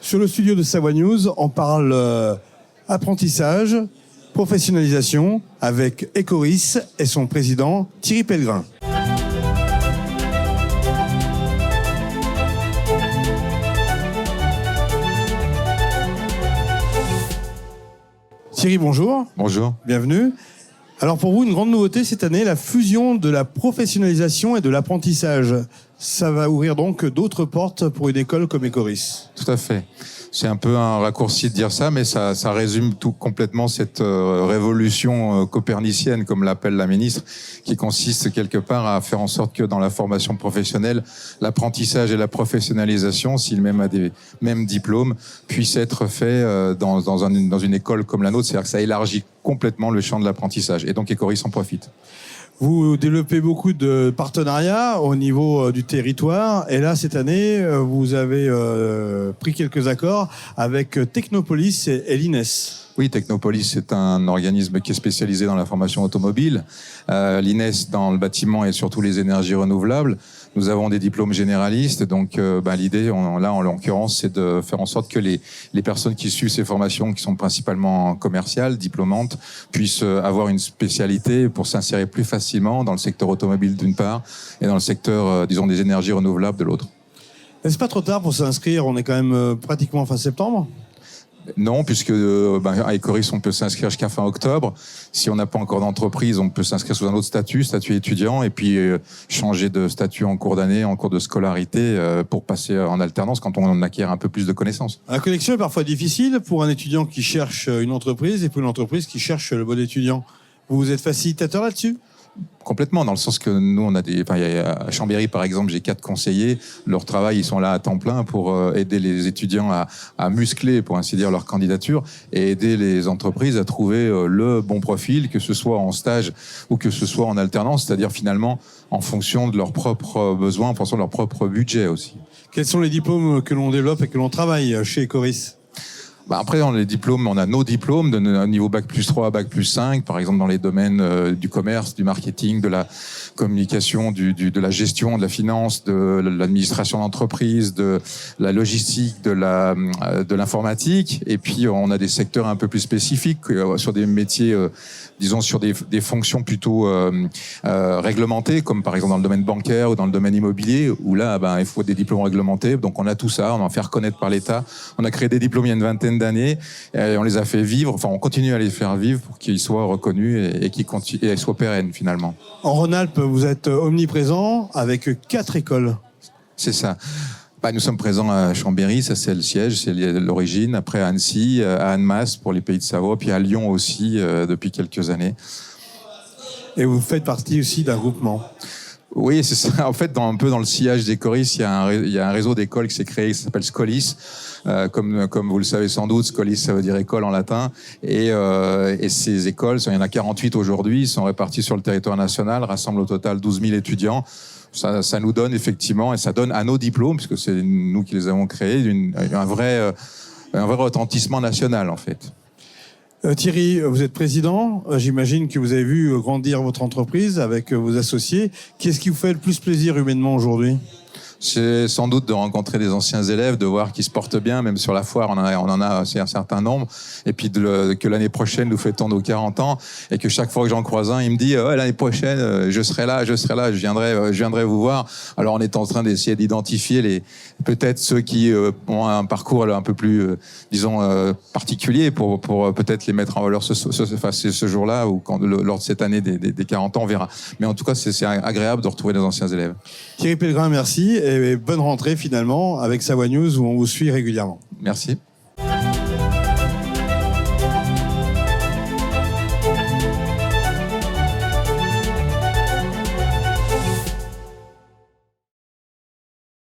Sur le studio de Savoie News, on parle apprentissage, professionnalisation avec Ecoris et son président Thierry Pellegrin. Thierry, bonjour. Bonjour. Bienvenue. Alors pour vous, une grande nouveauté cette année, la fusion de la professionnalisation et de l'apprentissage. Ça va ouvrir donc d'autres portes pour une école comme Ecoris. Tout à fait. C'est un peu un raccourci de dire ça, mais ça résume tout complètement cette révolution copernicienne, comme l'appelle la ministre, qui consiste quelque part à faire en sorte que dans la formation professionnelle, l'apprentissage et la professionnalisation, s'ils même à des mêmes diplômes, puissent être faits dans une école comme la nôtre. C'est-à-dire que ça élargit complètement le champ de l'apprentissage. Et donc Ecoris en profite. Vous développez beaucoup de partenariats au niveau du territoire. Et là, cette année, vous avez pris quelques accords avec Technopolis et l'INES. Oui, Technopolis, c'est un organisme qui est spécialisé dans la formation automobile. L'INES dans le bâtiment et surtout les énergies renouvelables. Nous avons des diplômes généralistes, donc l'idée, là en l'occurrence, c'est de faire en sorte que les personnes qui suivent ces formations, qui sont principalement commerciales, diplômantes, puissent avoir une spécialité pour s'insérer plus facilement dans le secteur automobile d'une part et dans le secteur, disons, des énergies renouvelables de l'autre. Est-ce pas trop tard pour s'inscrire? On est quand même pratiquement fin septembre. Non, puisque à Ecoris, on peut s'inscrire jusqu'à fin octobre. Si on n'a pas encore d'entreprise, on peut s'inscrire sous un autre statut étudiant, et puis changer de statut en cours d'année, en cours de scolarité, pour passer en alternance quand on acquiert un peu plus de connaissances. La connexion est parfois difficile pour un étudiant qui cherche une entreprise et pour une entreprise qui cherche le bon étudiant. Vous êtes facilitateur là-dessus? Complètement, dans le sens que nous, on a à Chambéry, par exemple, j'ai 4 conseillers. Leur travail, ils sont là à temps plein pour aider les étudiants à muscler, pour ainsi dire, leur candidature et aider les entreprises à trouver le bon profil, que ce soit en stage ou que ce soit en alternance, c'est-à-dire finalement en fonction de leurs propres besoins, en fonction de leur propre budget aussi. Quels sont les diplômes que l'on développe et que l'on travaille chez Ecoris? Après, on a nos diplômes de niveau Bac+3, Bac+5, par exemple dans les domaines du commerce, du marketing, de la communication, de la gestion, de la finance, de l'administration d'entreprise, de la logistique, de l'informatique. Et puis, on a des secteurs un peu plus spécifiques sur des métiers, disons sur des fonctions plutôt réglementées, comme par exemple dans le domaine bancaire ou dans le domaine immobilier, où là, il faut des diplômes réglementés. Donc, on a tout ça, on en fait reconnaître par l'État. On a créé des diplômes il y a une vingtaine d'années, et on les a fait vivre, enfin on continue à les faire vivre pour qu'ils soient reconnus et qu'ils soient pérennes finalement. En Rhône-Alpes, vous êtes omniprésent avec 4 écoles. C'est ça. Nous sommes présents à Chambéry, ça c'est le siège, c'est l'origine. Après à Annecy, à Annemasse pour les Pays de Savoie, puis à Lyon aussi depuis quelques années. Et vous faites partie aussi d'un groupement. Oui, c'est ça. En fait, un peu dans le sillage d'Ecoris, il y a un réseau d'écoles qui s'est créé, qui s'appelle Scolis. Comme vous le savez sans doute, Scolis, ça veut dire école en latin. Et ces écoles, il y en a 48 aujourd'hui, sont réparties sur le territoire national, rassemblent au total 12 000 étudiants. Ça nous donne effectivement, et ça donne à nos diplômes, puisque c'est nous qui les avons créés, un vrai retentissement national, en fait. Thierry, vous êtes président. J'imagine que vous avez vu grandir votre entreprise avec vos associés. Qu'est-ce qui vous fait le plus plaisir humainement aujourd'hui ? C'est sans doute de rencontrer des anciens élèves, de voir qu'ils se portent bien, même sur la foire, on en a un certain nombre, et puis que l'année prochaine, nous fêtons nos 40 ans, et que chaque fois que j'en croise un, il me dit l'année prochaine, je serai là, je viendrai vous voir. Alors on est en train d'essayer d'identifier peut-être ceux qui ont un parcours un peu plus, particulier, pour peut-être les mettre en valeur ce jour-là, ou lors de cette année des 40 ans, on verra. Mais en tout cas, c'est agréable de retrouver des anciens élèves. Thierry Pellegrin, merci. Et bonne rentrée finalement avec Savoie News où on vous suit régulièrement. Merci.